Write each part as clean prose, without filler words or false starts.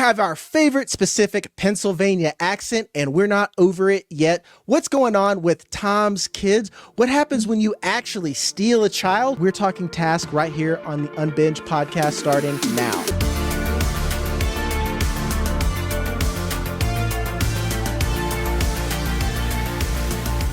have our favorite specific Pennsylvania accent, and we're not over it yet. What's going on with Tom's kids? What happens when you actually steal a child? We're talking Task right here on the Unbinged podcast starting now.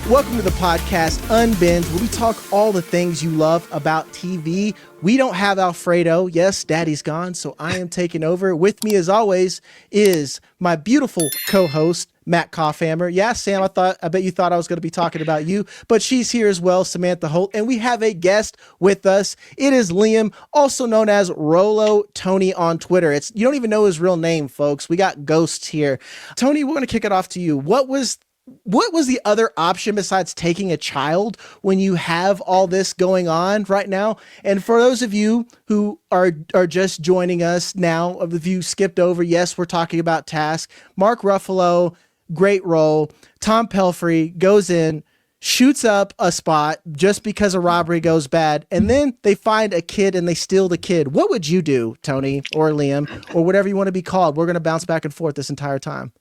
Welcome to the podcast Unbinged, where we talk all the things you love about TV. We don't have Alfredo. Yes, Daddy's gone, so I am taking over. With me, as always, is my beautiful co-host, Matt Kaufhammer. Yeah, Sam, I bet you thought I was going to be talking about you, but she's here as well, Samantha Holt, and we have a guest with us. It is Liam, also known as Rolo Tony on Twitter. You don't even know his real name, folks. We got ghosts here. Tony, we're going to kick it off to you. What was the other option besides taking a child when you have all this going on right now? And for those of you who are just joining us now, if you skipped over, yes, we're talking about Task. Mark Ruffalo, great role. Tom Pelphrey goes in, shoots up a spot just because a robbery goes bad, and then they find a kid and they steal the kid. What would you do, Tony or Liam, or whatever you want to be called? We're going to bounce back and forth this entire time.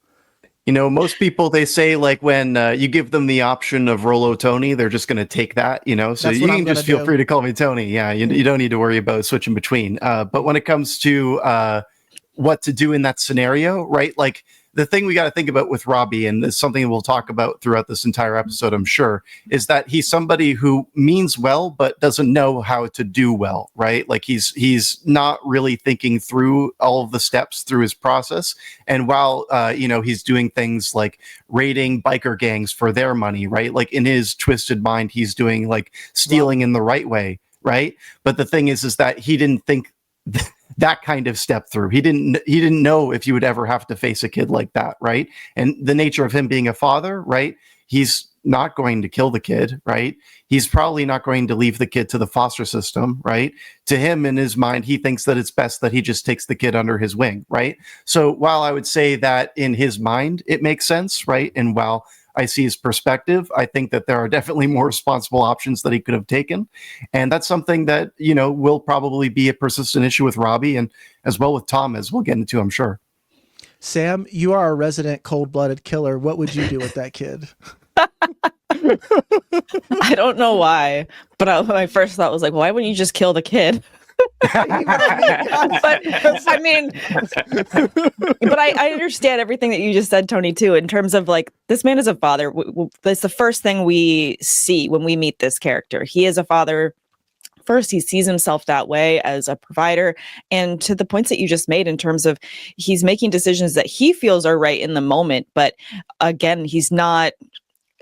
You know, most people, they say, like, when you give them the option of Rolo Tony, they're just going to take that, you know, so you can just feel free to call me Tony. Yeah, you don't need to worry about switching between. But when it comes to what to do in that scenario, right, like, the thing we got to think about with Robbie, and it's something we'll talk about throughout this entire episode, I'm sure, is that he's somebody who means well, but doesn't know how to do well, right? Like he's not really thinking through all of the steps through his process. And while, he's doing things like raiding biker gangs for their money, right? Like in his twisted mind, he's doing like stealing in the right way, right? But the thing is that he didn't think that kind of step through. He didn't know if you would ever have to face a kid like that, right? And the nature of him being a father, right? He's not going to kill the kid, right? He's probably not going to leave the kid to the foster system, right? To him, in his mind, he thinks that it's best that he just takes the kid under his wing, right? So while I would say that in his mind, it makes sense, right? And while I see his perspective, I think that there are definitely more responsible options that he could have taken. And that's something that, will probably be a persistent issue with Robbie and as well with Tom, as we'll get into, I'm sure. Sam, you are a resident cold-blooded killer. What would you do with that kid? I don't know why, but my first thought was like, why wouldn't you just kill the kid? but I understand everything that you just said, Tony, too, in terms of like, this man is a father. That's the first thing we see when we meet this character. He is a father. First, he sees himself that way as a provider. And to the points that you just made in terms of he's making decisions that he feels are right in the moment. But again, he's not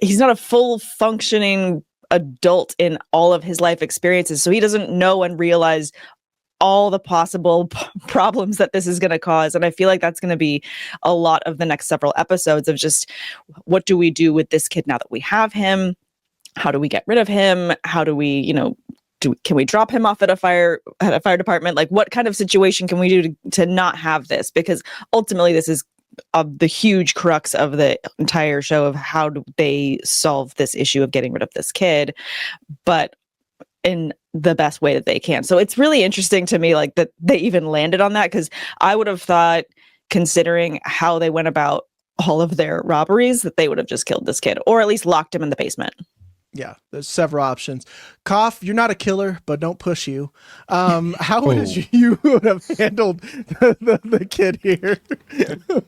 a full functioning adult in all of his life experiences. So he doesn't know and realize all the possible problems that this is going to cause. And I feel like that's going to be a lot of the next several episodes of just, what do we do with this kid now that we have him? How do we get rid of him? How do we, can we drop him off at a fire department? Like, what kind of situation can we do to not have this? Because ultimately this is the huge crux of the entire show of how do they solve this issue of getting rid of this kid, but in the best way that they can. So it's really interesting to me, like, that they even landed on that, because I would have thought, considering how they went about all of their robberies, that they would have just killed this kid or at least locked him in the basement. Yeah, there's several options. Cough, you're not a killer, but don't push you. How would you would have handled the kid here?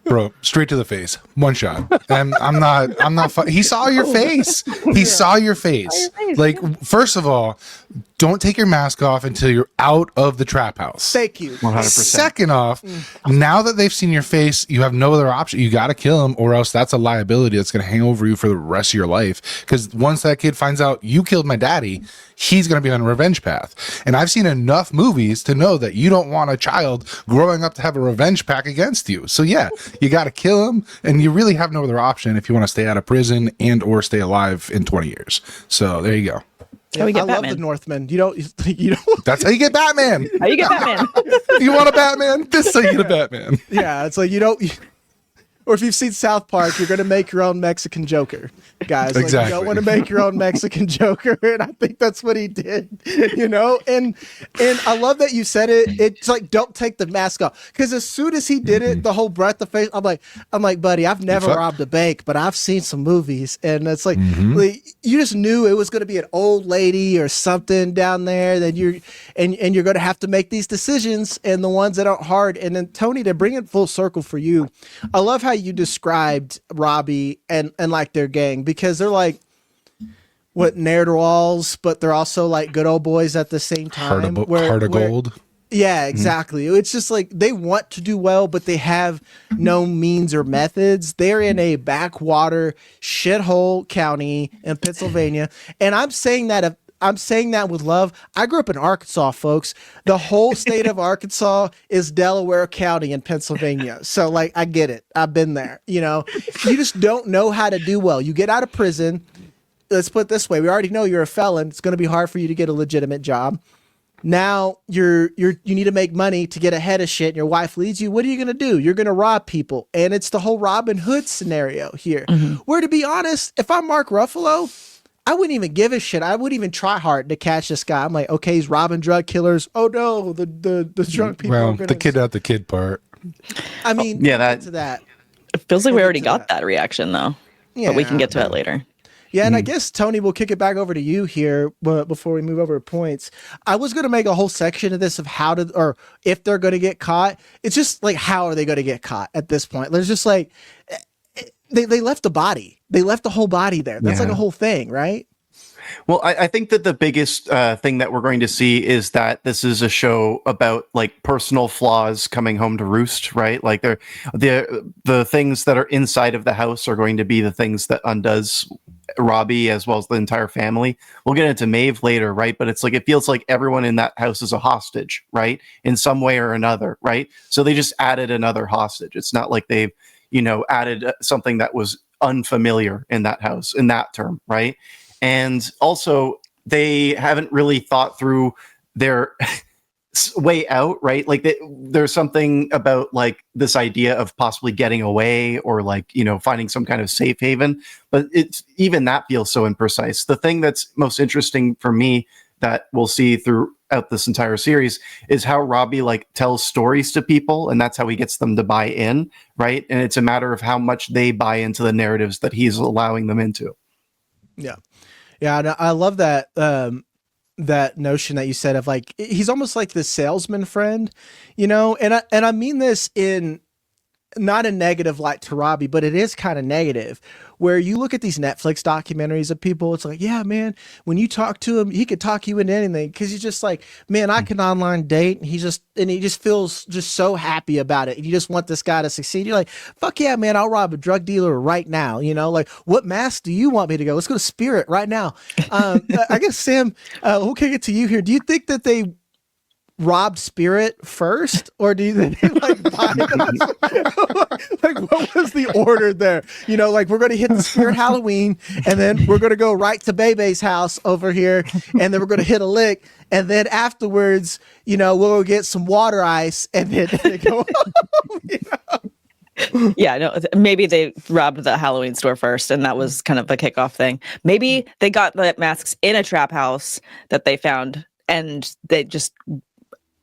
Bro, straight to the face. One shot. And I'm not he saw your face. He saw your face. Like, first of all, don't take your mask off until you're out of the trap house. Thank you. 100%. Second off, now that they've seen your face, you have no other option. You got to kill him, or else that's a liability that's going to hang over you for the rest of your life. Because once that kid finds out you killed my daddy, he's going to be on a revenge path. And I've seen enough movies to know that you don't want a child growing up to have a revenge pack against you. So yeah, you got to kill him, and you really have no other option if you want to stay out of prison and or stay alive in 20 years. So there you go. Yeah, I love the Northman. You don't. That's how you get Batman. How you get Batman? You want a Batman? This is how you get a Batman. Yeah, it's like you don't. Or if you've seen South Park, you're going to make your own Mexican Joker, guys. Like, Exactly. you don't want to make your own Mexican Joker, and I think that's what he did. And I love that you said it. It's like, don't take the mask off, because as soon as he did it, the whole breath of face, I'm like, buddy, I've never robbed a bank, but I've seen some movies, and it's like, you just knew it was going to be an old lady or something down there that you're going to have to make these decisions, and the ones that aren't hard. And then Tony, to bring it full circle for you, I love how you described Robbie and like their gang, because they're like ne'er-do-wells, but they're also like good old boys at the same time. Heart of gold. Yeah, exactly. It's just like they want to do well, but they have no means or methods. They're in a backwater shithole county in Pennsylvania, and I'm saying that with love. I grew up in Arkansas, folks. The whole state of Arkansas is Delaware County in Pennsylvania. So, like, I get it. I've been there. You just don't know how to do well. You get out of prison. Let's put it this way. We already know you're a felon. It's going to be hard for you to get a legitimate job. Now you need to make money to get ahead of shit, and your wife leaves you. What are you going to do? You're going to rob people. And it's the whole Robin Hood scenario here. Where, to be honest, if I'm Mark Ruffalo, I wouldn't even give a shit. I wouldn't even try hard to catch this guy. I'm like, okay, he's robbing drug killers. Oh no, the drunk people. Well, the kid out the kid part. I mean, that. It feels like we already got that reaction though. Yeah, but we can get to it later. Yeah, and I guess, Tony, we'll kick it back over to you here before we move over to points. I was going to make a whole section of this of or if they're going to get caught. It's just like, how are they going to get caught at this point? There's just like, they left the body. They left the whole body there. That's like a whole thing, right? Well, I think that the biggest thing that we're going to see is that this is a show about like personal flaws coming home to roost, right? Like the things that are inside of the house are going to be the things that undoes Robbie as well as the entire family. We'll get into Maeve later, right? But it's like, it feels like everyone in that house is a hostage, right? In some way or another, right? So they just added another hostage. It's not like they've, added something that was unfamiliar in that house, in that term, right? And also, they haven't really thought through their way out, right? Like there's something about like this idea of possibly getting away or like, finding some kind of safe haven, but it's even that feels so imprecise. The thing that's most interesting for me that we'll see throughout this entire series is how Robbie like tells stories to people, and that's how he gets them to buy in, right? And it's a matter of how much they buy into the narratives that he's allowing them into. Yeah. Yeah, and I love that that notion that you said of like, he's almost like the salesman friend, and I mean this in not a negative light to Robbie, but it is kind of negative, where you look at these Netflix documentaries of people, it's like, yeah, man, when you talk to him, he could talk you into anything, because he's just like, man, I can online date, and he just feels just so happy about it, and you just want this guy to succeed. You're like, fuck yeah, man, I'll rob a drug dealer right now. Like, what mass do you want me to go? Let's go to Spirit right now. I guess, Sam, we'll kick it to you here. Do you think that they robbed Spirit first, or do you think they like buy like what was the order there? Like, we're going to hit the Spirit Halloween, and then we're going to go right to Bebe's house over here, and then we're going to hit a lick, and then afterwards, we'll get some water ice, and then go home. Yeah, no, maybe they robbed the Halloween store first, and that was kind of a kickoff thing. Maybe they got the masks in a trap house that they found, and they just,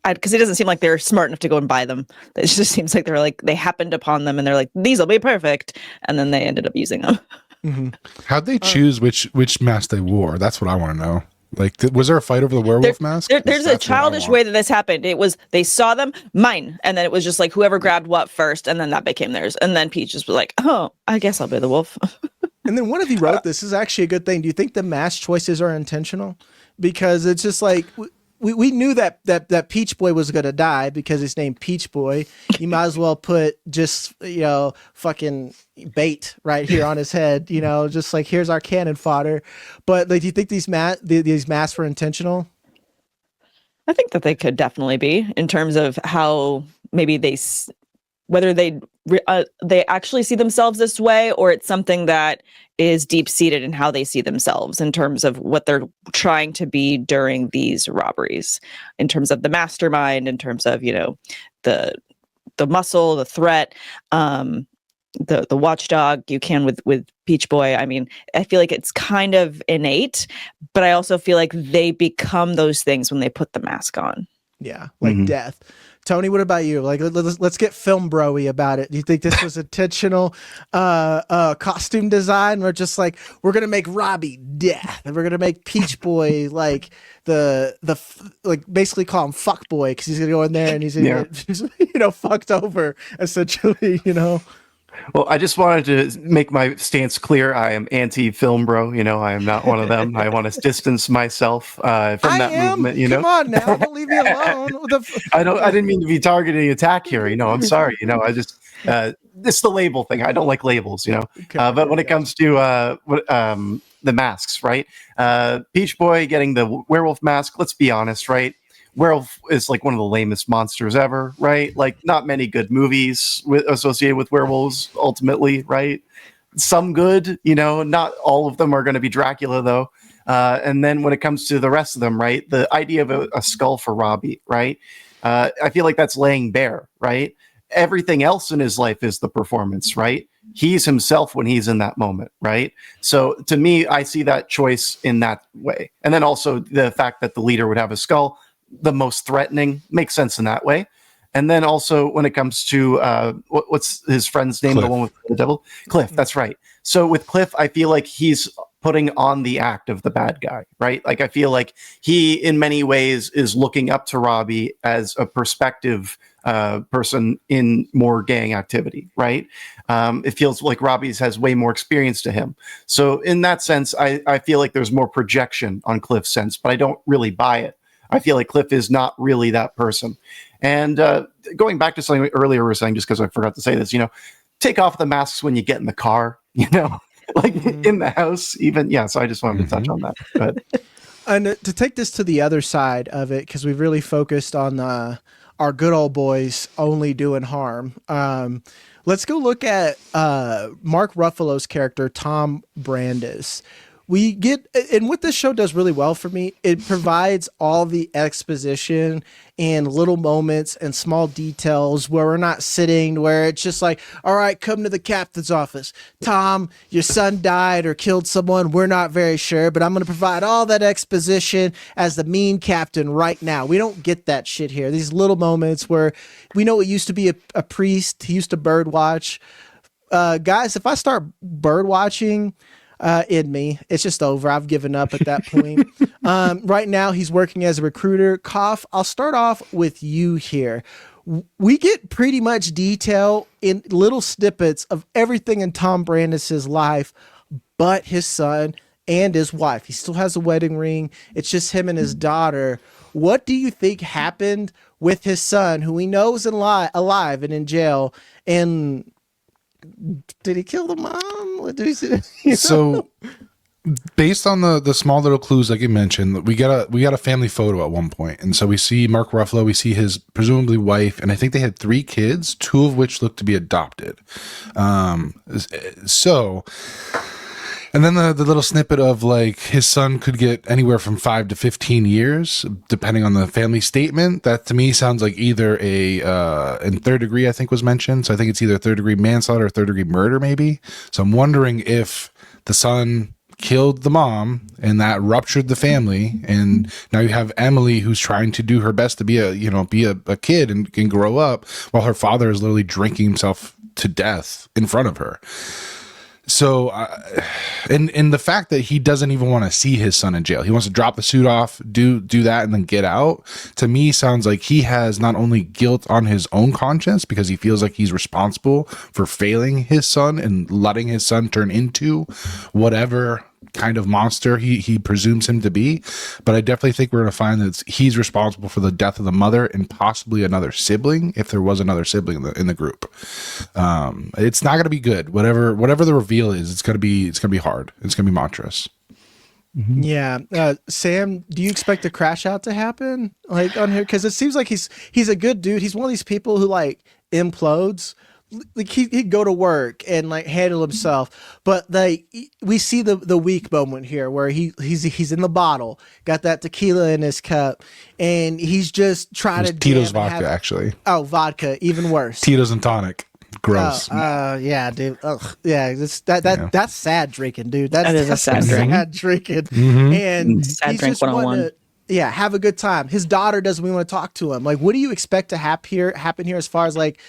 because it doesn't seem like they're smart enough to go and buy them. It just seems like they happened upon them, and they're like, these will be perfect, and then they ended up using them. Mm-hmm. How'd they choose which mask they wore? That's what I want to know. Like, was there a fight over the werewolf mask? There's a childish way that this happened. It was, they saw them, mine, and then it was just like whoever grabbed what first, and then that became theirs. And then Peach just was like, oh, I guess I'll be the wolf. And then one of you wrote, this is actually a good thing. Do you think the mask choices are intentional? Because it's just like, we knew that Peach Boy was going to die because he's named Peach Boy. You might as well put just, fucking bait right here on his head, just like, here's our cannon fodder. But like, do you think these masks were intentional? I think that they could definitely be, in terms of how maybe whether they actually see themselves this way, or it's something that is deep-seated in how they see themselves in terms of what they're trying to be during these robberies, in terms of the mastermind, in terms of, the muscle, the threat. the watchdog. You can with Peach Boy. I mean, I feel like it's kind of innate, but I also feel like they become those things when they put the mask on. Yeah, like death. Tony, what about you? Like, let's get film bro-y about it. Do you think this was intentional costume design, or just like, we're gonna make Robbie death, and we're gonna make Peach Boy like like basically call him fuck boy, because he's gonna go in there and he's gonna get, fucked over essentially, Well, I just wanted to make my stance clear. I am anti-film bro. I am not one of them. I want to distance myself from that movement. Come on now, don't leave me alone. I didn't mean to be targeting attack here. I'm sorry. I just it's the label thing. I don't like labels. Okay, but when it comes to the masks, right? Peach Boy getting the werewolf mask. Let's be honest, right? Werewolf is like one of the lamest monsters ever, right? Like, not many good movies associated with werewolves ultimately, right? Some good, not all of them are going to be Dracula though. And then when it comes to the rest of them, right? The idea of a skull for Robbie, right? I feel like that's laying bare, right? Everything else in his life is the performance, right? He's himself when he's in that moment, right? So to me, I see that choice in that way. And then also the fact that the leader would have a skull, the most threatening, makes sense in that way. And then also when it comes to what's his friend's name, Cliff. the one with the devil, Cliff. That's right. So with Cliff, I feel like he's putting on the act of the bad guy, right? Like, I feel like he in many ways is looking up to Robbie as a perspective person in more gang activity, right? It feels like Robbie's has way more experience to him. So in that sense, I feel like there's more projection on Cliff's sense, but I don't really buy it. I feel like Cliff is not really that person. And going back to something earlier we were saying, just because I forgot to say this, take off the masks when you get in the car, like in the house even. Yeah, so I just wanted to touch on that. But and to take this to the other side of it, because we've really focused on our good old boys only doing harm. Let's go look at Mark Ruffalo's character, Tom Brandis. We get, and what this show does really well for me, it provides all the exposition and little moments and small details where we're not sitting, where it's just like, all right, come to the captain's office. Tom, your son died or killed someone. We're not very sure, but I'm going to provide all that exposition as the mean captain right now. We don't get that shit here. These little moments where we know it used to be a priest. He used to bird watch. Guys, if I start bird watching, in me, it's just over. I've given up at that point. Right now, he's working as a recruiter. Koff, I'll start off with you here. We get pretty much detail in little snippets of everything in Tom Brandis's life, but his son and his wife. He still has a wedding ring. It's just him and his daughter. What do you think happened with his son, who we know is alive and in jail? And did he kill the mom? What did he say? So, based on the small little clues, like you mentioned, we got a family photo at one point, and so we see Mark Ruffalo, we see his presumably wife, and I think they had 3 kids, 2 of which look to be adopted. And then the little snippet of like his son could get anywhere from 5 to 15 years, depending on the family statement. That to me sounds like either in 3rd degree, I think was mentioned. So I think it's either 3rd degree manslaughter or 3rd degree murder, maybe. So I'm wondering if the son killed the mom and that ruptured the family, and now you have Emily who's trying to do her best to be a kid and can grow up, while her father is literally drinking himself to death in front of her. So, and the fact that he doesn't even want to see his son in jail, he wants to drop the suit off, do that, and then get out, to me sounds like he has not only guilt on his own conscience because he feels like he's responsible for failing his son and letting his son turn into whatever kind of monster he presumes him to be, but I definitely think we're going to find that he's responsible for the death of the mother and possibly another sibling, if there was another sibling in the group. It's not going to be good. Whatever the reveal is, it's going to be hard. It's going to be monstrous. Yeah. Sam, do you expect a crash out to happen like on here? Because it seems like he's a good dude. He's one of these people who like implodes. Like he'd go to work and like handle himself, but we see the weak moment here where he's in the bottle, got that tequila in his cup, and he's just trying to Tito's vodka, actually. Oh, vodka, even worse. Tito's and tonic. Gross. Yeah, dude. Ugh. Yeah, that's sad drinking, dude. That is a sad drinking. Mm-hmm. And Sad he's drink just wanting 101. to, have a good time. His daughter doesn't even want to talk to him. Like, what do you expect to happen here as far as like,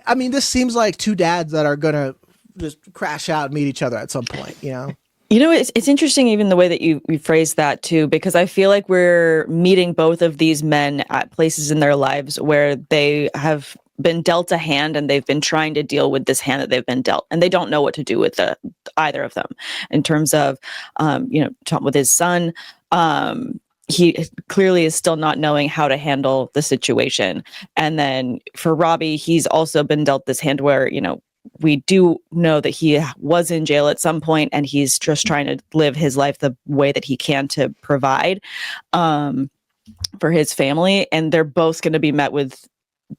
I mean, this seems like two dads that are gonna just crash out and meet each other at some point, you know? You know, it's interesting even the way that you phrased that too, because I feel like we're meeting both of these men at places in their lives where they have been dealt a hand and they've been trying to deal with this hand that they've been dealt, and they don't know what to do with either of them in terms of, Tom with his son. He clearly is still not knowing how to handle the situation. And then for Robbie, he's also been dealt this hand where, we do know that he was in jail at some point and he's just trying to live his life the way that he can to provide for his family. And they're both going to be met with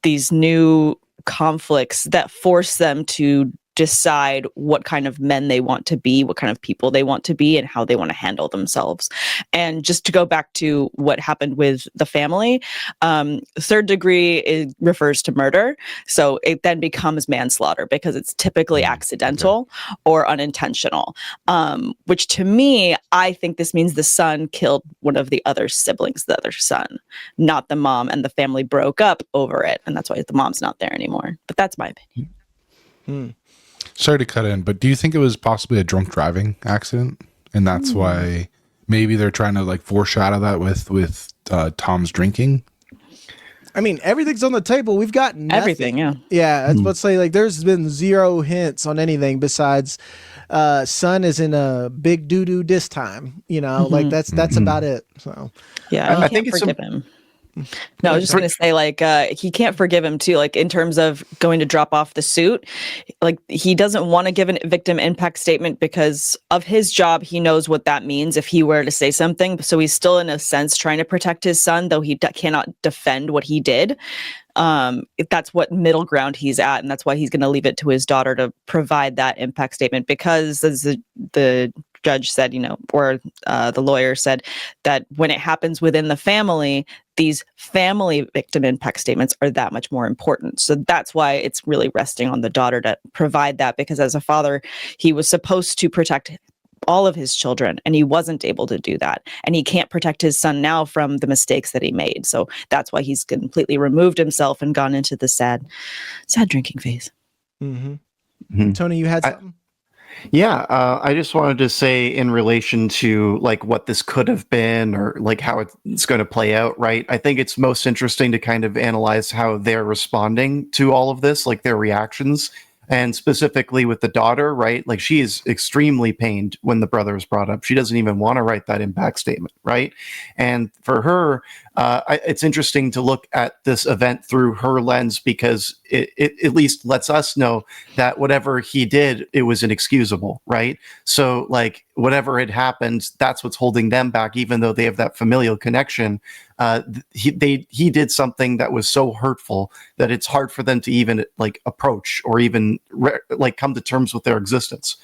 these new conflicts that force them to decide what kind of men they want to be, what kind of people they want to be, and how they want to handle themselves. And just to go back to what happened with the family, third degree refers to murder. So it then becomes manslaughter because it's typically accidental or unintentional, which to me, I think this means the son killed one of the other siblings, the other son, not the mom, and the family broke up over it. And that's why the mom's not there anymore. But that's my opinion. Sorry to cut in, but do you think it was possibly a drunk driving accident, and that's why maybe they're trying to like foreshadow that with Tom's drinking? I mean, everything's on the table. We've got nothing. Everything, yeah. Yeah, let's say like there's been zero hints on anything besides son is in a big doo-doo this time. Like that's about it. So yeah, I think it's forgive him. No, I was just going to say, like, he can't forgive him, too, like, in terms of going to drop off the suit. Like, he doesn't want to give a victim impact statement because of his job. He knows what that means if he were to say something. So he's still, in a sense, trying to protect his son, though he cannot defend what he did. That's what middle ground he's at. And that's why he's going to leave it to his daughter to provide that impact statement because, as the judge said, or the lawyer said, that when it happens within the family, these family victim impact statements are that much more important. So that's why it's really resting on the daughter to provide that, because as a father, he was supposed to protect all of his children and he wasn't able to do that. And he can't protect his son now from the mistakes that he made. So that's why he's completely removed himself and gone into the sad drinking phase. Tony, you had something? I just wanted to say in relation to like what this could have been or like how it's going to play out, right? I think it's most interesting to kind of analyze how they're responding to all of this, like their reactions. And specifically with the daughter, right? Like she is extremely pained when the brother is brought up. She doesn't even want to write that impact statement, right? And for her, it's interesting to look at this event through her lens because it at least lets us know that whatever he did, it was inexcusable, right? So like whatever had happened, that's what's holding them back, even though they have that familial connection. He did something that was so hurtful that it's hard for them to even like approach or even come to terms with their existence.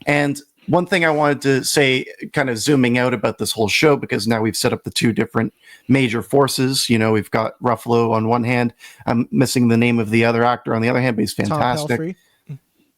And one thing I wanted to say, kind of zooming out about this whole show, because now we've set up the two different major forces. We've got Ruffalo on one hand. I'm missing the name of the other actor on the other hand, but he's fantastic.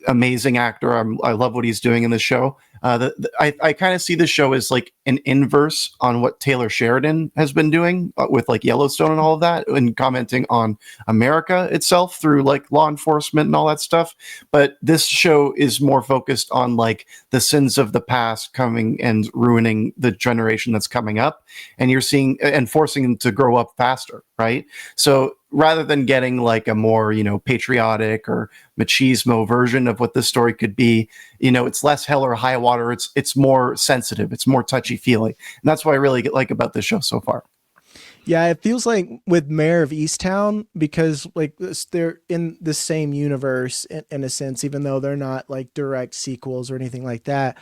Amazing actor. I love what he's doing in the show. I kind of see this show as like an inverse on what Taylor Sheridan has been doing with like Yellowstone and all of that, and commenting on America itself through like law enforcement and all that stuff. But this show is more focused on like the sins of the past coming and ruining the generation that's coming up, and you're seeing and forcing them to grow up faster, right? So rather than getting like a more, patriotic or machismo version of what this story could be, it's less hell or high water. It's more sensitive. It's more touchy-feely. And that's what I really like about this show so far. Yeah, it feels like with Mayor of Easttown, because like they're in the same universe in a sense, even though they're not like direct sequels or anything like that.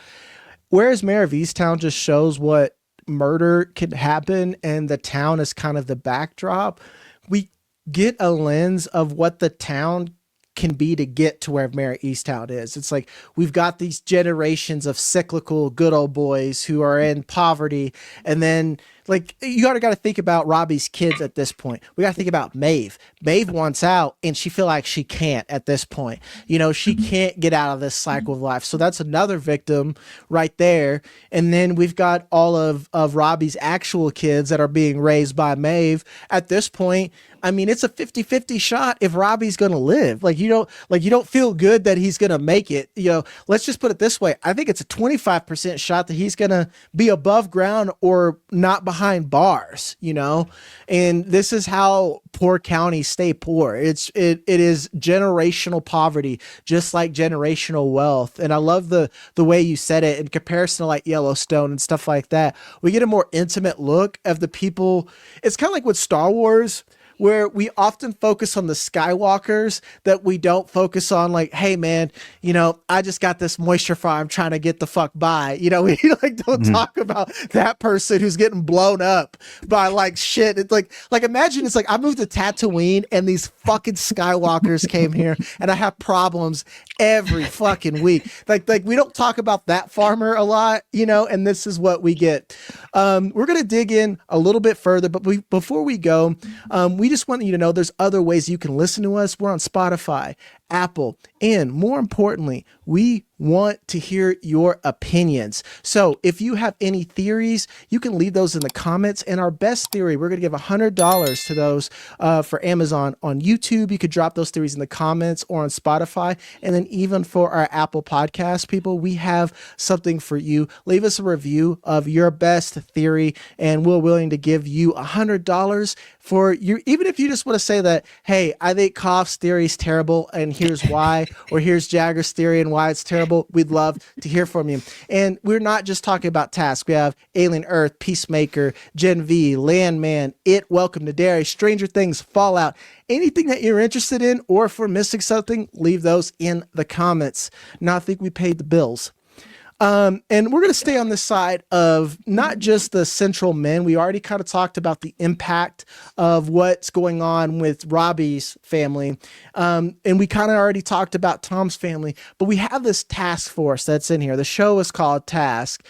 Whereas Mayor of Easttown just shows what murder could happen and the town is kind of the backdrop. We get a lens of what the town can be to get to where Mayor Easttown is. It's like we've got these generations of cyclical good old boys who are in poverty, and then like you got to think about Robbie's kids at this point. We got to think about Maeve. Maeve wants out, and she feel like she can't at this point. You know, she can't get out of this cycle of life. So that's another victim right there. And then we've got all of Robbie's actual kids that are being raised by Maeve. At this point, I mean, it's a 50-50 shot if Robbie's going to live. Like you don't feel good that he's going to make it. You know, let's just put it this way. I think it's a 25% shot that he's going to be above ground or not behind bars, you know? And this is how poor counties stay poor. It is generational poverty, just like generational wealth. And I love the way you said it in comparison to like Yellowstone and stuff like that. We get a more intimate look of the people. It's kind of like with Star Wars, where we often focus on the Skywalkers, that we don't focus on like, hey man, you know, I just got this moisture farm trying to get the fuck by. You know, we like don't talk about that person who's getting blown up by like shit. It's like imagine it's like I moved to Tatooine and these fucking Skywalkers came here and I have problems every fucking week. Like we don't talk about that farmer a lot, you know, and this is what we get. We're gonna dig in a little bit further, but before we go, we just want you to know there's other ways you can listen to us. We're on Spotify, Apple, and more importantly, we want to hear your opinions. So if you have any theories, you can leave those in the comments. And our best theory, we're going to give $100 to those for Amazon on YouTube. You could drop those theories in the comments or on Spotify. And then even for our Apple podcast people, we have something for you. Leave us a review of your best theory, and we're willing to give you $100 for you. Even if you just want to say that, hey, I think Koff's theory is terrible and here's why, or here's Jagger's theory and why it's terrible, we'd love to hear from you. And we're not just talking about Task. We have Alien Earth, Peacemaker, Gen V, Landman, It, Welcome to Derry, Stranger Things, Fallout. Anything that you're interested in, or if we're missing something, leave those in the comments. Now I think we paid the bills. And we're going to stay on the side of not just the central men. We already kind of talked about the impact of what's going on with Robbie's family. And we kind of already talked about Tom's family, but we have this task force that's in here. The show is called Task.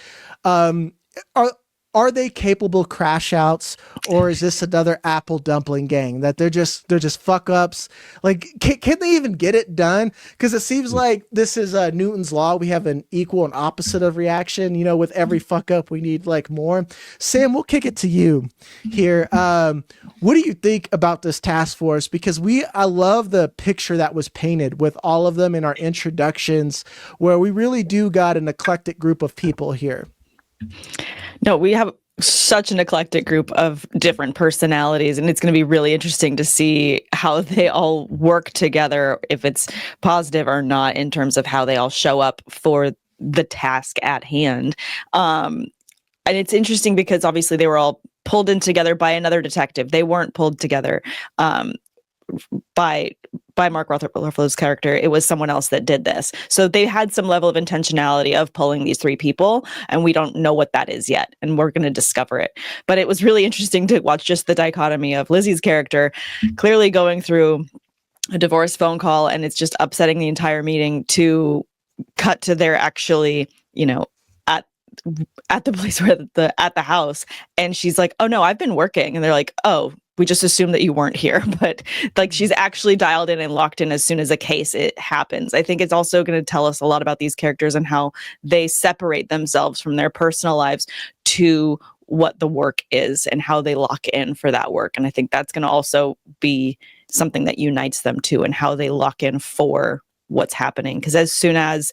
Are they capable crash outs, or is this another apple dumpling gang that they're just fuck ups? Like, can they even get it done? Because it seems like this is Newton's law. We have an equal and opposite of reaction. You know, with every fuck up, we need like more. Sam, we'll kick it to you here. What do you think about this task force? Because I love the picture that was painted with all of them in our introductions, where we really do got an eclectic group of people here. No, we have such an eclectic group of different personalities, and it's going to be really interesting to see how they all work together, if it's positive or not, in terms of how they all show up for the task at hand. And it's interesting because obviously they were all pulled in together by another detective. They weren't pulled together by Mark Ruffalo's character. It was someone else that did this. So they had some level of intentionality of pulling these three people, and we don't know what that is yet, and we're going to discover it. But it was really interesting to watch just the dichotomy of Lizzie's character clearly going through a divorce phone call, and it's just upsetting the entire meeting, to cut to their actually, you know, at the place where at the house, and she's like, oh no, I've been working, and they're like, oh, we just assumed that you weren't here. But like, she's actually dialed in and locked in as soon as a case it happens. I think it's also going to tell us a lot about these characters and how they separate themselves from their personal lives to what the work is and how they lock in for that work. And I think that's going to also be something that unites them too, and how they lock in for what's happening. Because as soon as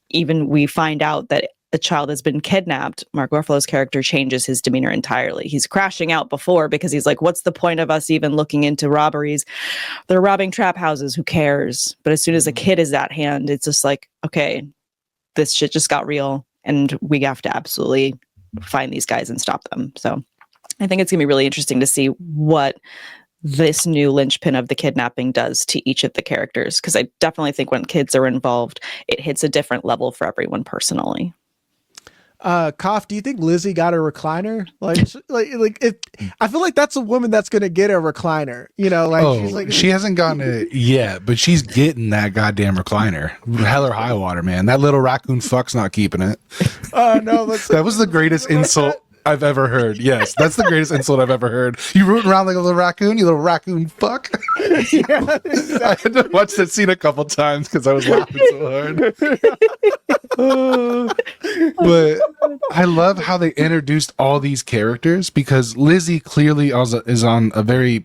even we find out that a child has been kidnapped, Mark Ruffalo's character changes his demeanor entirely. He's crashing out before because he's like, what's the point of us even looking into robberies? They're robbing trap houses. Who cares? But as soon as a kid is at hand, it's just like, okay, this shit just got real, and we have to absolutely find these guys and stop them. So I think it's going to be really interesting to see what this new linchpin of the kidnapping does to each of the characters. Because I definitely think when kids are involved, it hits a different level for everyone personally. Koff, do you think Lizzie got a recliner? Like if I feel like that's a woman that's gonna get a recliner, you know, like, she's like, she hasn't gotten it yet, but she's getting that goddamn recliner. Hell or high water, man. That little raccoon fuck's not keeping it. No, that was the greatest insult I've ever heard. Yes, that's the greatest insult I've ever heard. You rooting around like a little raccoon, you little raccoon fuck. Yeah, exactly. I had to watch that scene a couple times because I was laughing so hard. But I love how they introduced all these characters, because Lizzie clearly is on a very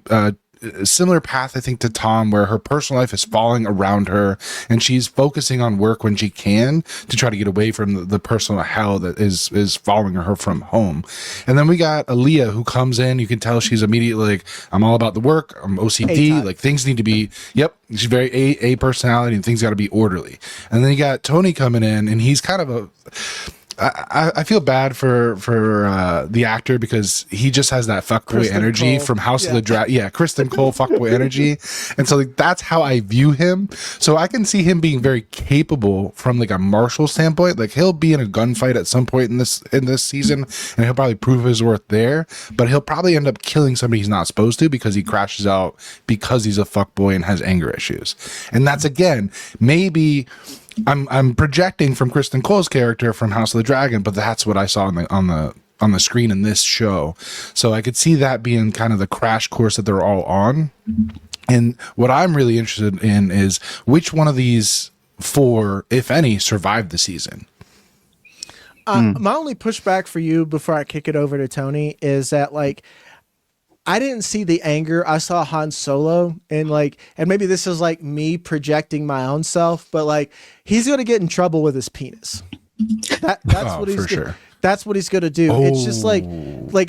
similar path, I think, to Tom, where her personal life is falling around her and she's focusing on work when she can to try to get away from the personal hell that is following her from home. And then we got Aaliyah, who comes in. You can tell she's immediately like, I'm all about the work. I'm OCD. A-type. Like, things need to be, she's very A personality, and things got to be orderly. And then you got Tony coming in, and he's kind of I feel bad for the actor, because he just has that fuckboy energy Cole. from House of the Dragon. Yeah, Kristen Cole fuckboy energy, and so like that's how I view him. So I can see him being very capable from like a martial standpoint. Like, he'll be in a gunfight at some point in this season, and he'll probably prove his worth there. But he'll probably end up killing somebody he's not supposed to, because he crashes out because he's a fuckboy and has anger issues. And that's, again, maybe I'm projecting from Kristen Cole's character from House of the Dragon, but that's what I saw on the screen in this show. So I could see that being kind of the crash course that they're all on. And what I'm really interested in is which one of these four, if any, survived the season. My only pushback for you before I kick it over to Tony is that, like, I didn't see the anger. I saw Han Solo, and maybe this is like me projecting my own self, but like, he's going to get in trouble with his penis. That's what he's sure. That's what he's going to do. It's just like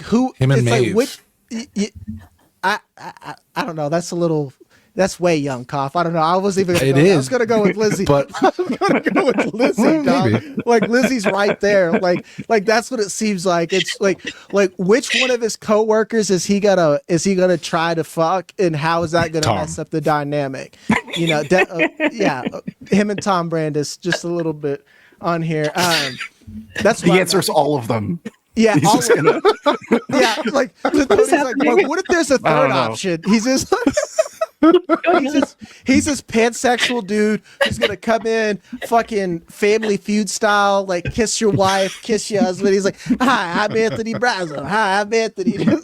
who him and it's Maeve. like which I don't know. That's way young, Cough. I don't know. I wasn't even gonna I was going to go with Lizzie. But I'm going to go with Lizzie, dog. Maybe. Like, Lizzie's right there. Like that's what it seems like. It's like which one of his coworkers is he gonna try to fuck, and how is that gonna mess up the dynamic? You know, him and Tom Brandis, just a little bit on here. That's the answer is all of them. Yeah, yeah. Like, Tony's like, what if there's a third option? He's just like, he's this pansexual dude who's gonna come in fucking Family Feud style, like, kiss your wife, kiss your husband. He's like, hi, I'm Anthony Brazo. Hi, I'm Anthony. Because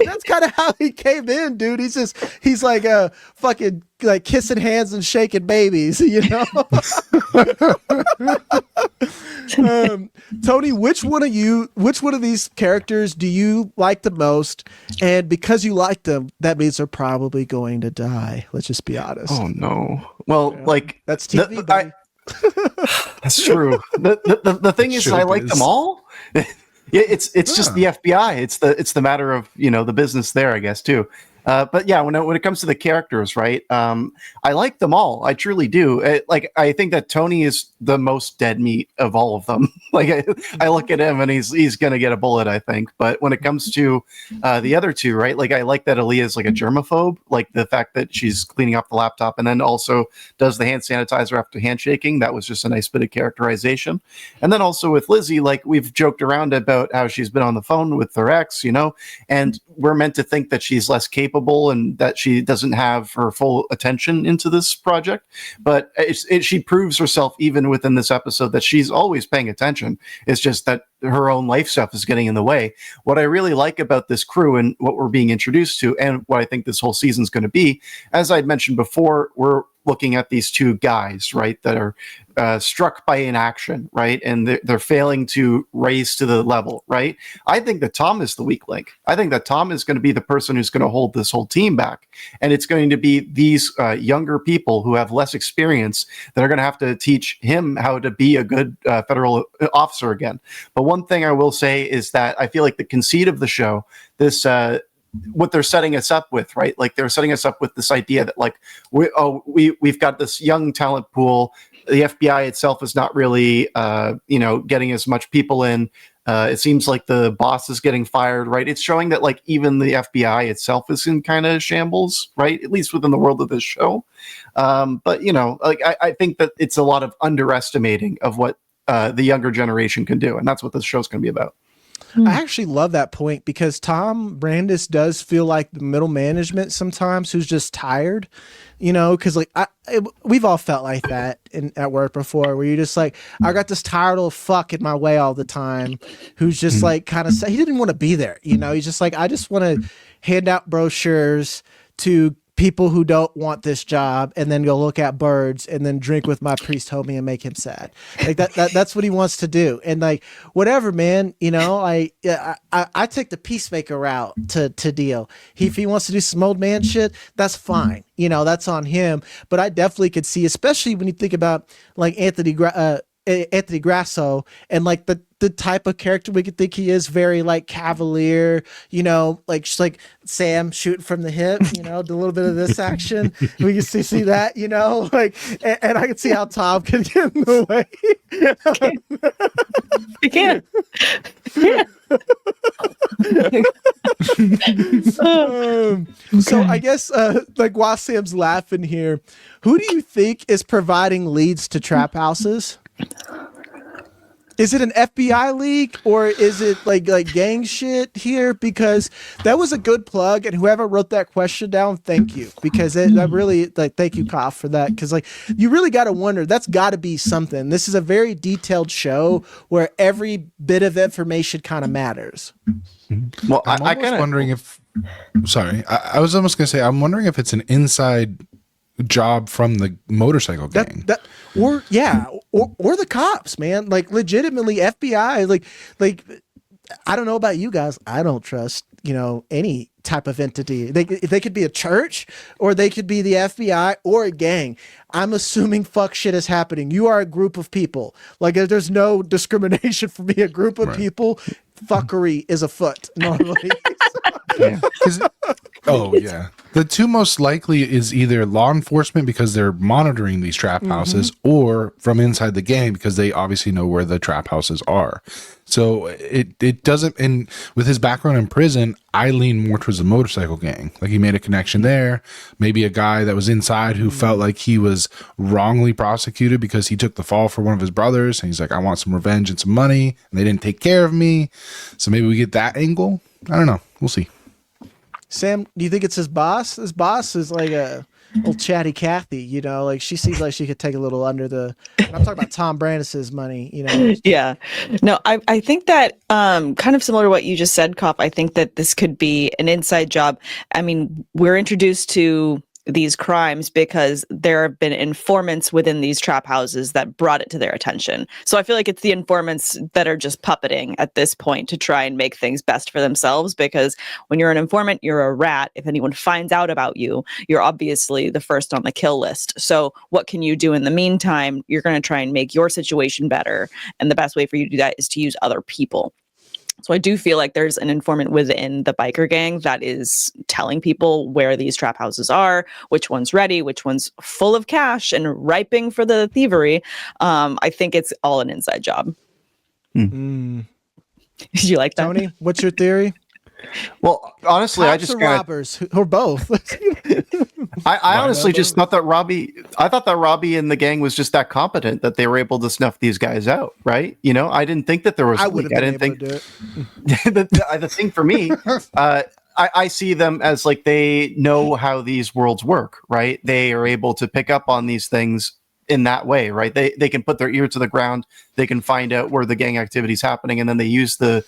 that's kind of how he came in, dude. He's like a fucking, like, kissing hands and shaking babies, you know. Tony, which one of these characters do you like the most? And because you like them, that means they're probably going to die. Let's just be honest. Oh no. Well, like, that's TV, buddy. That's true. The thing is, I like them all. Yeah, it's just the FBI. It's the matter of, the business there, I guess, too. But yeah, when it comes to the characters, right? I like them all. I truly do. I think that Tony is the most dead meat of all of them. Like, I look at him and he's gonna get a bullet, I think. But when it comes to the other two, right? Like, I like that Aaliyah is like a germaphobe. Like, the fact that she's cleaning up the laptop and then also does the hand sanitizer after handshaking. That was just a nice bit of characterization. And then also with Lizzie, like, we've joked around about how she's been on the phone with her ex, and we're meant to think that she's less capable and that she doesn't have her full attention into this project. But she proves herself even within this episode that she's always paying attention. It's just that her own life stuff is getting in the way. What I really like about this crew and what we're being introduced to, and what I think this whole season is going to be, as I'd mentioned before, we're looking at these two guys, right, that are struck by inaction, right, and they're failing to raise to the level, right? I think that Tom is the weak link. I think that Tom is going to be the person who's going to hold this whole team back, and it's going to be these younger people who have less experience that are going to have to teach him how to be a good federal officer again. But one thing I will say is that I feel like the conceit of the show, this what they're setting us up with, right? Like, they're setting us up with this idea that, like, we've got this young talent pool. The FBI itself is not really, getting as much people in. It seems like the boss is getting fired, right? It's showing that, like, even the FBI itself is in kind of shambles, right? At least within the world of this show. But, I think that it's a lot of underestimating of what the younger generation can do. And that's what this show's going to be about. I actually love that point because Tom Brandis does feel like the middle management sometimes who's just tired, because like we've all felt like that at work before, where you're just like, I got this tired little fuck in my way all the time who's just like kind of he didn't want to be there. He's just like, I just want to hand out brochures to people who don't want this job and then go look at birds and then drink with my priest homie and make him sad. Like that's what he wants to do. And like, whatever, man, I take the peacemaker route to deal. If he wants to do some old man shit, that's fine. That's on him. But I definitely could see, especially when you think about like Anthony Grasso and like the type of character we could think he is, very like cavalier, like just like Sam shooting from the hip, do a little bit of this action. We can see that, like, and I can see how Tom can get in the way. You can't. So I guess like while Sam's laughing here, who do you think is providing leads to trap houses? Is it an FBI leak or is it like gang shit here? Because that was a good plug, and whoever wrote that question down, thank you, because I really like, thank you, Koff, for that, because like you really got to wonder, that's got to be something. This is a very detailed show where every bit of information kind of matters. Well, I'm almost wondering if. Sorry, I was almost gonna say I'm wondering if it's an inside job from the motorcycle gang, or the cops, man. Like legitimately FBI. Like I don't know about you guys. I don't trust any type of entity. They could be a church, or they could be the FBI or a gang. I'm assuming fuck shit is happening. You are a group of people. Like there's no discrimination for me. A group of people. Fuckery is afoot normally. Yeah. The two most likely is either law enforcement because they're monitoring these trap houses, or from inside the gang because they obviously know where the trap houses are. So it doesn't, and with his background in prison, I lean more towards the motorcycle gang. Like he made a connection there. Maybe a guy that was inside who felt like he was wrongly prosecuted because he took the fall for one of his brothers, and he's like, I want some revenge and some money, and they didn't take care of me. So maybe we get that angle. I don't know. We'll see. Sam, do you think it's his boss? His boss is like a old chatty Cathy, like she seems like she could take a little under the. I'm talking about Tom Brandis's money, Yeah, no, I think that kind of similar to what you just said, Koff. I think that this could be an inside job. I mean, we're introduced to these crimes because there have been informants within these trap houses that brought it to their attention. So I feel like it's the informants that are just puppeting at this point to try and make things best for themselves, because when you're an informant, you're a rat. If anyone finds out about you, you're obviously the first on the kill list. So what can you do in the meantime? You're going to try and make your situation better. And the best way for you to do that is to use other people. So I do feel like there's an informant within the biker gang that is telling people where these trap houses are, which one's ready, which one's full of cash and ripening for the thievery. I think it's all an inside job. Did you like that? Tony, what's your theory? Well, honestly, Cops I just or robbers or both. I honestly just thought that Robbie and the gang was just that competent that they were able to snuff these guys out, right? I didn't think that there was. I would have been able to do it. The thing for me, I see them as like they know how these worlds work, right? They are able to pick up on these things in that way, right? They can put their ear to the ground, they can find out where the gang activity is happening, and then they use the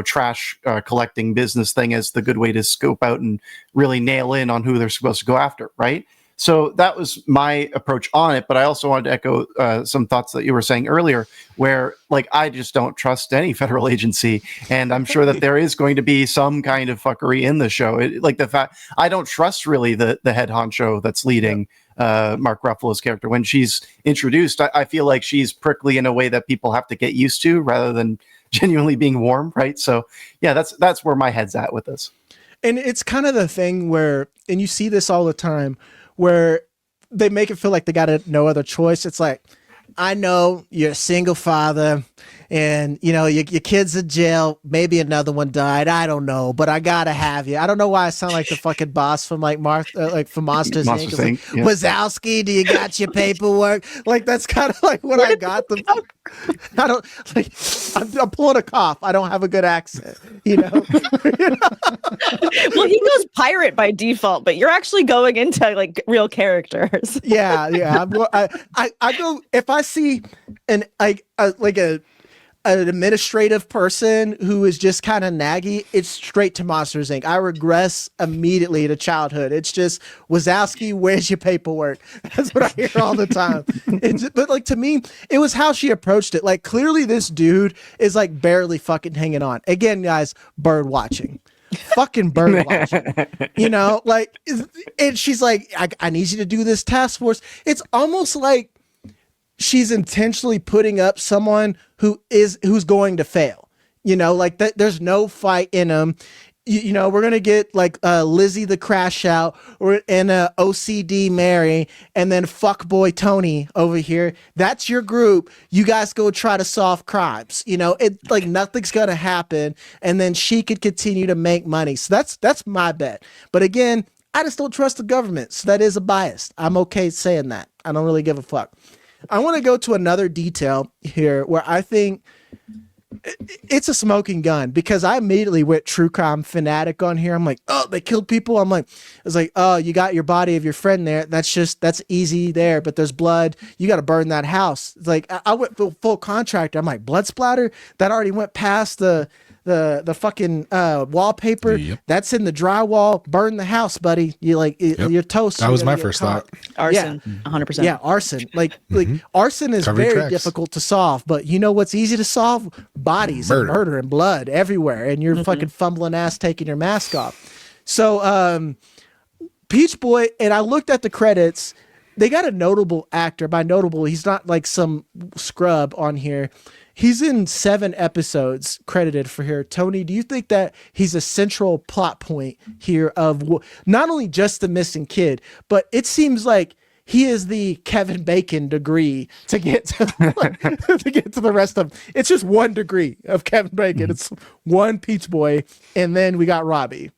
trash collecting business thing as the good way to scope out and really nail in on who they're supposed to go after, right? So that was my approach on it. But I also wanted to echo some thoughts that you were saying earlier, where like I just don't trust any federal agency, and I'm sure that there is going to be some kind of fuckery in the show. Like the fact I don't trust really the head honcho that's leading Mark Ruffalo's character. When she's introduced, I feel like she's prickly in a way that people have to get used to, rather than genuinely being warm, right? So yeah, that's where my head's at with this. And it's kind of the thing where, and you see this all the time, where they make it feel like they got no other choice. It's like, I know you're a single father and you know your kid's in jail, maybe another one died, I don't know, but I gotta have you. I don't know why I sound like the fucking boss from like from Monsters Inc. Like, yeah. Wazowski, do you got your paperwork? Like that's kind of like what I got. I don't like. I'm pulling a cough. I don't have a good accent, you know. Well, he goes pirate by default, but you're actually going into like real characters. Yeah. I go if I see an administrative person who is just kind of naggy, it's straight to Monsters Inc. I regress immediately to childhood. It's just Wazowski, where's your paperwork? That's what I hear all the time. But like to me, it was how she approached it. Like clearly this dude is like barely fucking hanging on. Again, guys, bird watching. Fucking bird watching. You know, like, and she's like, I need you to do this task force. It's almost like she's intentionally putting up someone who's going to fail, you know, like that. There's no fight in them. You know, we're going to get like Lizzie the Crash Out and OCD Mary and then fuckboy Tony over here. That's your group. You guys go try to solve crimes. You know, it like nothing's going to happen. And then she could continue to make money. So that's my bet. But again, I just don't trust the government. So that is a bias. I'm okay saying that. I don't really give a fuck. I want to go to another detail here where I think it's a smoking gun, because I immediately went true crime fanatic on here. I'm like, oh, they killed people. I'm like, it's like, oh, you got your body of your friend there. That's easy there, but there's blood. You got to burn that house. It's like, I went full contractor. I'm like, blood splatter? That already went past the fucking wallpaper. Yep. That's in the drywall. Burn the house, buddy. You're toast. That was my first thought. Arson, 100%. Yeah, arson. Like arson is Cover very tracks. difficult to solve, but you know what's easy to solve? Bodies, murder and blood everywhere, and you're fucking fumbling ass taking your mask off. So Peach Boy, and I looked at the credits. They got a notable actor. By notable, he's not like some scrub on here. He's in 7 episodes credited for here. Tony, do you think that he's a central plot point here of not only just the missing kid, but it seems like he is the Kevin Bacon degree to get to, to get to the rest of. It's just 1 degree of Kevin Bacon. It's 1 Peach Boy, and then we got Robbie.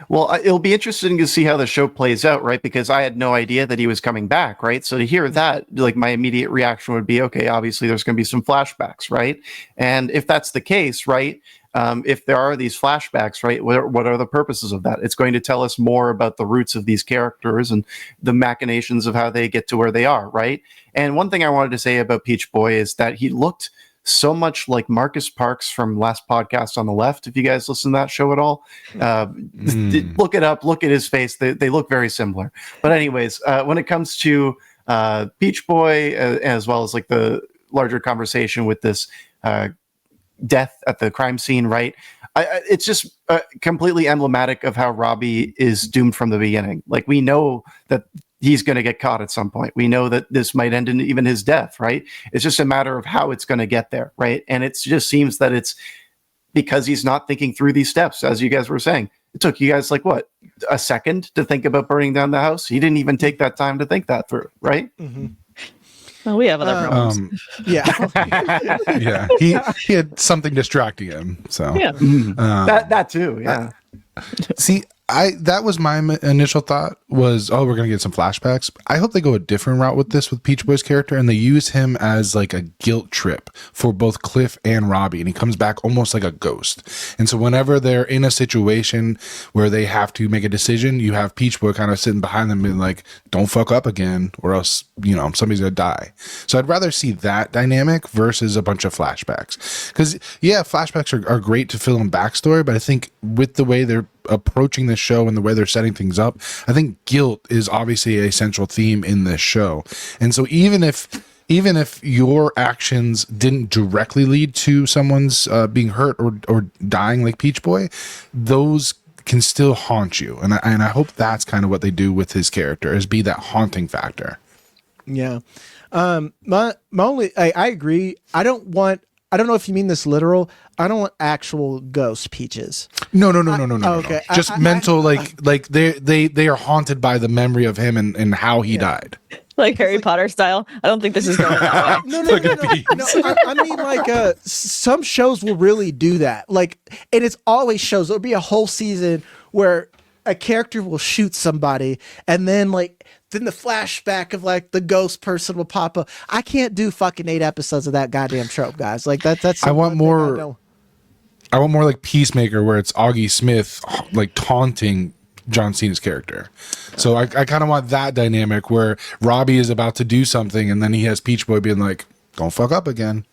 Well, it'll be interesting to see how the show plays out, right? Because I had no idea that he was coming back, right? So to hear that, like my immediate reaction would be, okay, obviously there's going to be some flashbacks, right? And if that's the case, right, if there are these flashbacks, right, what are the purposes of that? It's going to tell us more about the roots of these characters and the machinations of how they get to where they are, right? And one thing I wanted to say about Peach Boy is that he looked so much like Marcus Parks from Last Podcast on the Left. If you guys listen to that show at all, look it up, look at his face. They look very similar. But anyways, when it comes to Peach Boy, as well as like the larger conversation with this death at the crime scene, right? It's just completely emblematic of how Robbie is doomed from the beginning. Like we know that he's going to get caught at some point. We know that this might end in even his death, right? It's just a matter of how it's going to get there, right? And it just seems that it's because he's not thinking through these steps, as you guys were saying. It took you guys like what, a second to think about burning down the house? He didn't even take that time to think that through, right? Mm-hmm. Well, we have other problems. Yeah. Yeah. He had something distracting him. So yeah. That too. Yeah. See, that was my initial thought was, oh, we're going to get some flashbacks. I hope they go a different route with this with Peach Boy's character, and they use him as like a guilt trip for both Cliff and Robbie, and he comes back almost like a ghost. And so whenever they're in a situation where they have to make a decision, you have Peach Boy kind of sitting behind them and like, don't fuck up again or else, you know, somebody's going to die. So I'd rather see that dynamic versus a bunch of flashbacks. Because, yeah, flashbacks are great to fill in backstory, but I think with the way they're approaching this show and the way they're setting things up, I think guilt is obviously a central theme in this show. And so even if your actions didn't directly lead to someone's being hurt or dying like Peach Boy, those can still haunt you. And I hope that's kind of what they do with his character, is be that haunting factor. Yeah. My only, I agree. I don't know if you mean this literal. I don't want actual ghost Peaches. No. Okay. Just mental, like they are haunted by the memory of him and how he died. Like Harry Potter style. I don't think this is going that way. No. I mean, like, some shows will really do that. Like, and it's always shows. There'll be a whole season where a character will shoot somebody, and then the flashback of like the ghost person will pop up. I can't do fucking 8 episodes of that goddamn trope, guys. Like that's. I want more like Peacemaker, where it's Augie Smith like taunting John Cena's character. So I kind of want that dynamic where Robbie is about to do something and then he has Peach Boy being like, don't fuck up again.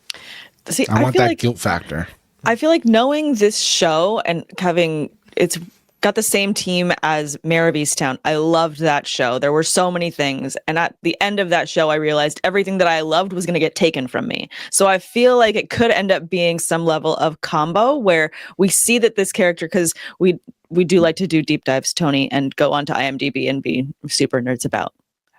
See, I want that guilt factor. I feel like knowing this show and having it's got the same team as Mayor of Easttown. I loved that show. There were so many things. And at the end of that show, I realized everything that I loved was going to get taken from me. So I feel like it could end up being some level of combo where we see that this character, because we do like to do deep dives, Tony, and go onto IMDb and be super nerds about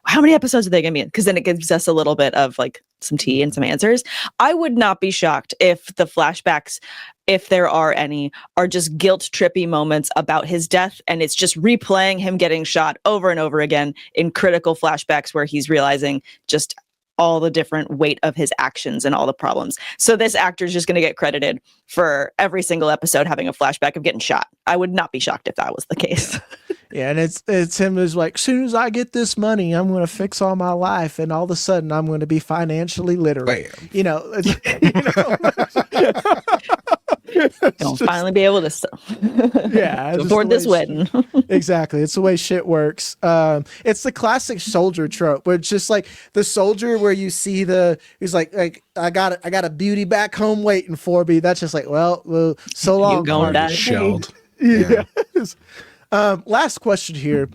how many episodes are they going to be in? Because then it gives us a little bit of like some tea and some answers. I would not be shocked if the flashbacks, if there are any, are just guilt trippy moments about his death. And it's just replaying him getting shot over and over again in critical flashbacks where he's realizing just all the different weight of his actions and all the problems. So this actor is just going to get credited for every single episode having a flashback of getting shot. I would not be shocked if that was the case. Yeah, and it's him who's like, as soon as I get this money, I'm going to fix all my life, and all of a sudden, I'm going to be financially literate. Bam. You know, I'll finally be able to yeah, afford this wedding. Exactly, it's the way shit works. It's the classic soldier trope, where it's just like the soldier where you see he's like I got a beauty back home waiting for me. That's just like, well, so long. You going down Shelled. Yeah. Last question here.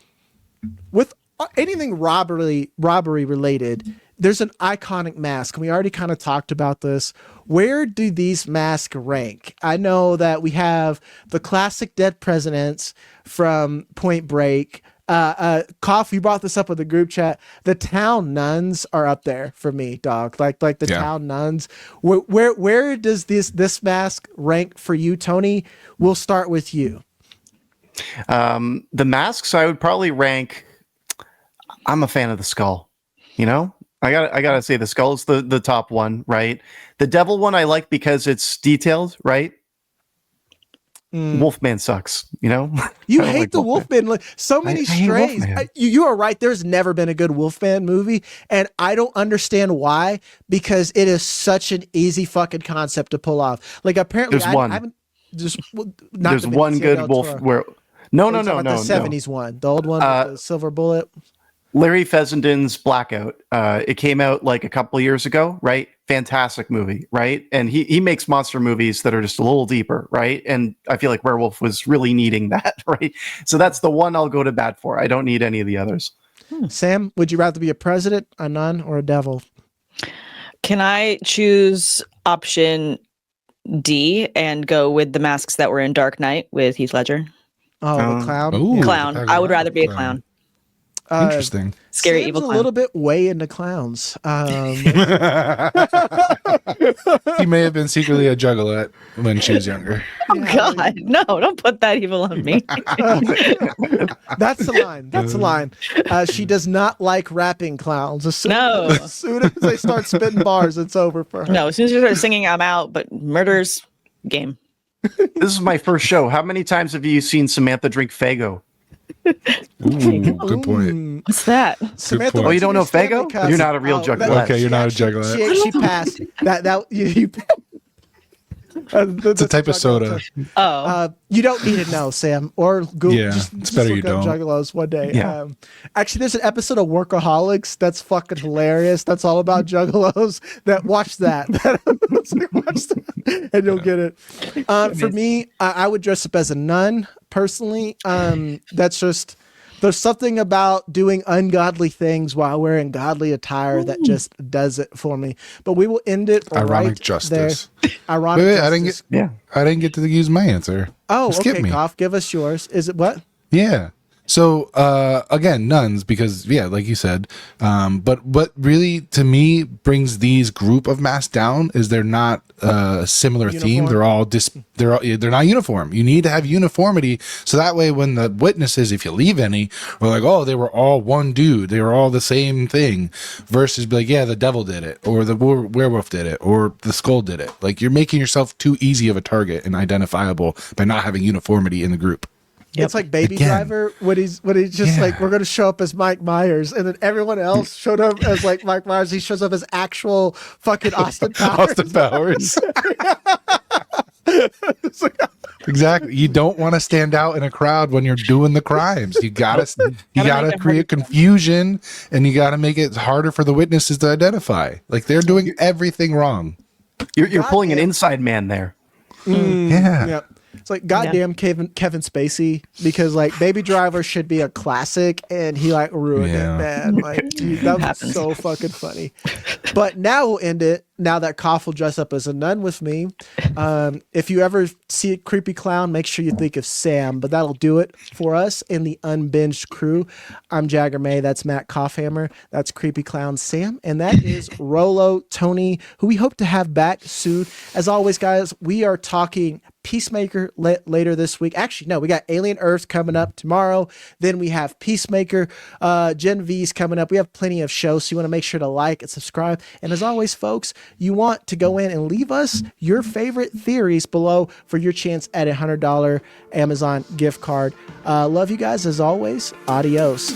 With anything robbery related, there's an iconic mask. And we already kind of talked about this. Where do these masks rank? I know that we have the classic dead presidents from Point Break. Koff, you brought this up with the group chat. The town nuns are up there for me, dog. Like the town nuns. Where does this mask rank for you, Tony? We'll start with you. The masks, I would probably rank. I'm a fan of the skull. You know, I gotta say the skull's the top one, right? The devil one I like because it's detailed, right? Wolfman sucks. You know, you hate like the Wolfman. Like, so many strays. You are right. There's never been a good Wolfman movie, and I don't understand why. Because it is such an easy fucking concept to pull off. Like apparently, there's one. I haven't just there's one good wolf where. No. The 70s one, the old one with the silver bullet. Larry Fessenden's Blackout. It came out like a couple of years ago, right? Fantastic movie, right? And he makes monster movies that are just a little deeper, right? And I feel like Werewolf was really needing that, right? So that's the one I'll go to bat for. I don't need any of the others. Sam, would you rather be a president, a nun, or a devil? Can I choose option D and go with the masks that were in Dark Knight with Heath Ledger? Oh, the clown. Ooh, clown. I would rather be a clown. Interesting. Scary Sam's evil clown. A little bit way into clowns. He may have been secretly a juggalo when she was younger. Oh God, no! Don't put that evil on me. That's the line. That's the line. She does not like rapping clowns. As soon as they start spitting bars, it's over for her. No, as soon as you start singing, I'm out. But murder's game. This is my first show. How many times have you seen Samantha drink Fago? Ooh, good point. What's that? Samantha, point. Oh, you don't know Fago? You're not a real juggalo. Okay, you're not a juggalo. She passed. You It's a type of soda. You don't need to know, Sam, or Google. Yeah, it's better you don't. Juggalos one day. Yeah. Actually, there's an episode of Workaholics that's fucking hilarious. That's all about juggalos. Watch that. Watch that, and you'll get it. For me, I would dress up as a nun personally. That's just. There's something about doing ungodly things while wearing godly attire that just does it for me. But we will end it Ironic justice. Ironic justice. I didn't get to use my answer. Oh, Skip okay, me. Koff, give us yours. Is it what? Yeah. So again, nuns, because like you said, but what really to me brings these group of masks down is they're not similar theme. They're not uniform. You need to have uniformity so that way when the witnesses, if you leave any, are like, oh, they were all one dude, they were all the same thing, versus be like, yeah, the devil did it, or the werewolf did it, or the skull did it. Like, you're making yourself too easy of a target and identifiable by not having uniformity in the group. It's like Baby Driver when he's just like, we're going to show up as Mike Myers, and then everyone else showed up as like Mike Myers. He shows up as actual fucking Austin Powers. Austin Powers. Exactly. You don't want to stand out in a crowd when you're doing the crimes. You gotta create confusion, and you gotta make it harder for the witnesses to identify. Like, they're doing everything wrong. You're pulling an inside man there. Yeah. Yep. It's like, goddamn Kevin Spacey, because like Baby Driver should be a classic and he like ruined it, man. Like, dude, that was so fucking funny. But now we'll end it. Now that Koff will dress up as a nun with me. If you ever see a creepy clown, make sure you think of Sam. But that'll do it for us in the Unbinged crew. I'm Jagger May. That's Matt Koffhammer. That's Creepy Clown Sam. And that is Rolo Tony, who we hope to have back soon. As always, guys, we are talking Peacemaker later this week. Actually, no, we got Alien Earth coming up tomorrow. Then we have Peacemaker. Gen V's coming up. We have plenty of shows, so you want to make sure to like and subscribe. And as always, folks, you want to go in and leave us your favorite theories below for your chance at $100 Amazon gift card. Love you guys as always. Adios.